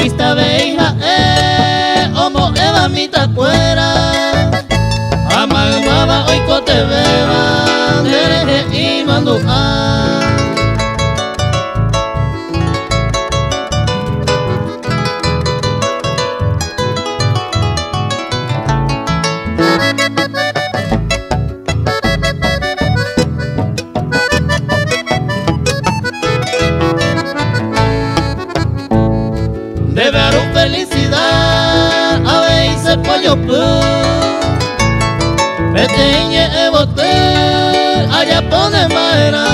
esta beija omo eva mita cuera amagmaba hoy cote beba dereje y mando de ver felicidad a veces pollo peteñe e bote allá pone madera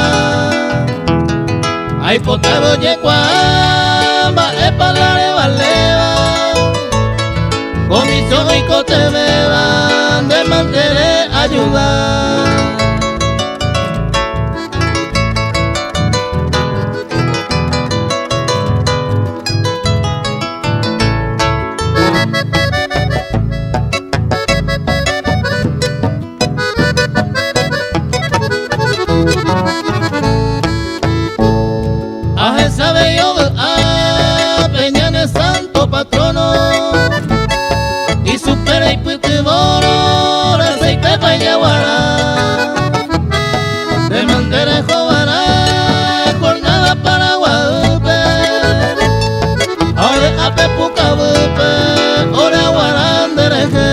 ay potabo ye cuamba e palare valeva comiso y cote beban de mantener ayudar. Sabe yo Peña de santo patrono y supera y pitiboro reza y pepa y yaguara de mandere jovará jornada para Guadalupe ahora a pepuca bupe ahora guarandereje.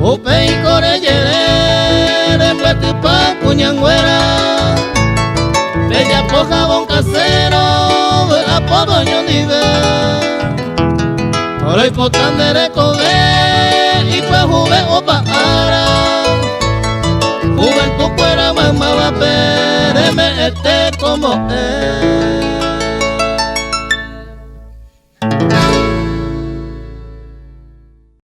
Upe y corellere, después tu pa puñangüera, bella po jabón casero, a poco yo nive. Ahora y potandere coge, y pues juve o para. Juventud fuera mamá va a perderme como es.